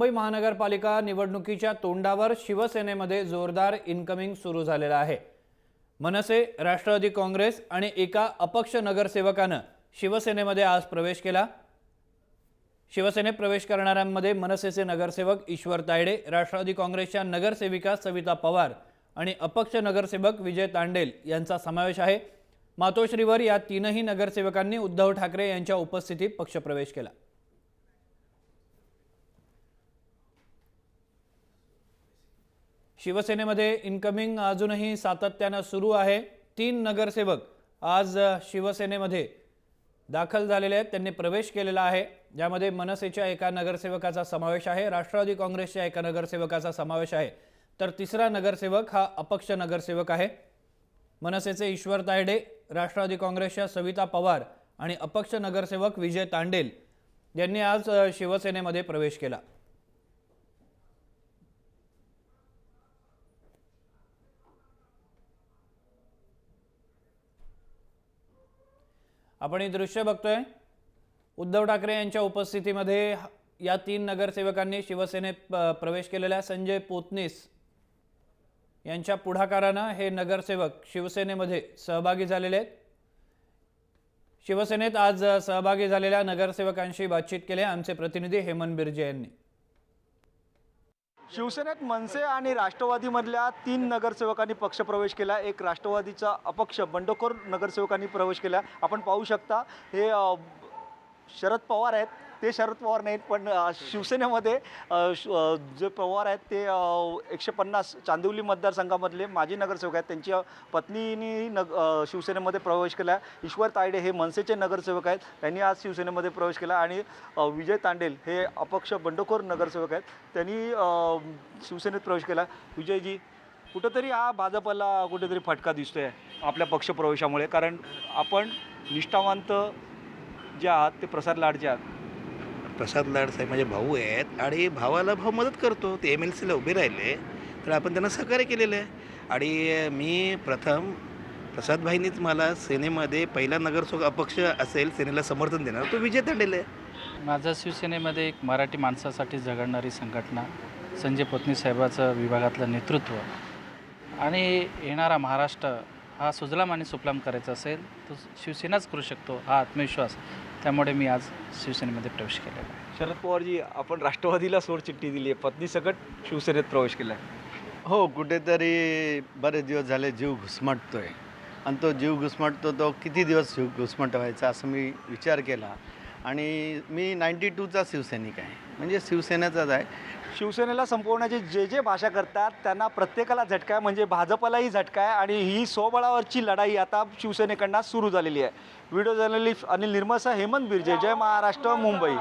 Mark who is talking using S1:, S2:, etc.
S1: मुंबई महानगरपालिका निवडणुकीच्या तोंडावर शिवसेनेमध्ये जोरदार इनकमिंग सुरू झालेला आहे। मनसे, राष्ट्रवादी काँग्रेस आणि एका अपक्ष नगरसेवकाने शिवसेनेमध्ये आज प्रवेश केला। शिवसेनेत प्रवेश करणाऱ्यांमध्ये मनसेचे नगरसेवक ईश्वर तायडे, राष्ट्रवादी काँग्रेसच्या नगरसेविका सविता पवार आणि अपक्ष नगरसेवक विजय तांडेल यांचा समावेश आहे। मातोश्रीवर या तीनही नगरसेवकांनी उद्धव ठाकरे यांच्या उपस्थितीत पक्षप्रवेश केला। शिवसेनेमध्ये इनकमिंग अजूनही सातत्याने सुरू आहे। 3 नगरसेवक आज शिवसेनेमध्ये दाखल झालेले आहेत, त्यांनी प्रवेश केलेला आहे। ज्यामध्ये मनसेच्या एका नगरसेवकाचा समावेश आहे, राष्ट्रवादी काँग्रेसच्या एका नगरसेवकाचा समावेश आहे, तर तिसरा नगरसेवक हा अपक्ष नगरसेवक आहे। मनसेचे ईश्वर तायडे, राष्ट्रवादी काँग्रेसच्या सविता पवार आणि अपक्ष नगरसेवक विजय तांडेल यांनी आज शिवसेनेमध्ये प्रवेश केला। आपण हे दृश्य बघतोय, उद्धव ठाकरे यांच्या उपस्थितीमध्ये या 3 नगरसेवकांनी शिवसेनेत प्रवेश केलेला आहे। संजय पोतनीस यांच्या पुढाकाराने हे नगरसेवक शिवसेनेमध्ये सहभागी झालेले आहेत। शिवसेनेत आज सहभागी झालेल्या नगरसेवकांशी बातचीत केली आमचे प्रतिनिधी हेमंत बिर्जे यांनी।
S2: शिवसेनेत मनसे आणि राष्ट्रवादीमधल्या 3 नगरसेवकांनी पक्षप्रवेश केला। एक राष्ट्रवादीचा अपक्ष बंडखोर नगरसेवकांनी प्रवेश केला। आपण पाहू शकता हे शरद पवार आहेत, ते शरद पवार नाहीत पण शिवसेनेमध्ये जे पवार आहेत ते 150 चांदिवली मतदारसंघामधले माजी नगरसेवक आहेत। त्यांच्या पत्नींनी शिवसेनेमध्ये प्रवेश केला। ईश्वर तायडे हे मनसेचे नगरसेवक आहेत, त्यांनी आज शिवसेनेमध्ये प्रवेश केला आणि विजय तांडेल हे अपक्ष बंडखोर नगरसेवक आहेत, त्यांनी शिवसेनेत प्रवेश केला। विजयजी, कुठंतरी हा भाजपला कुठेतरी फटका दिसतोय आपल्या पक्षप्रवेशामुळे, कारण आपण निष्ठावंत जे आहात ते प्रसाद लाडचे आहात।
S3: प्रसाद लाड साहेब माझे भाऊ आहेत आणि भावाला भाऊ मदत करतो। ते MLCला उभे राहिले तर आपण त्यांना सहकार्य केलेलं आहे। आणि मी प्रथम प्रसादभाईंनीच मला सेनेमध्ये पहिला नगरसेवक अपक्ष असेल सेनेला समर्थन देणार तो विजय तांडेल आहे।
S4: माझा शिवसेनेमध्ये एक मराठी माणसासाठी झगडणारी संघटना, संजय पोतनी साहेबाचं विभागातलं नेतृत्व आणि येणारा महाराष्ट्र हा सुजलाम आणि सुफलाम करायचा असेल तो शिवसेनाच करू शकतो हा आत्मविश्वास, त्यामुळे मी आज शिवसेनेमध्ये प्रवेश केलेला आहे।
S2: शरद पवारजी, आपण राष्ट्रवादीला सोडचिठ्ठी दिली आहे, पत्नीसकट शिवसेनेत प्रवेश केला आहे।
S5: हो, कुठेतरी बरेच दिवस झाले जीव घुसमटतोय आणि तो जीव घुसमटतो तो किती दिवस जीव घुसमटवायचा असं मी विचार केला आणि मी 92चा शिवसैनिक आहे, म्हणजे शिवसेनेचाच आहे।
S2: शिवसेनेला संपवण्याची जे भाषा करतात त्यांना प्रत्येकाला झटका आहे, म्हणजे भाजपलाही झटका आहे आणि ही स्वबळावरची लढाई आता शिवसेनेकडनं सुरू झालेली आहे। व्हिडिओ जर्नलिस्ट अनिल निर्मलसह हेमंत बिर्जे, जय महाराष्ट्र, मुंबई।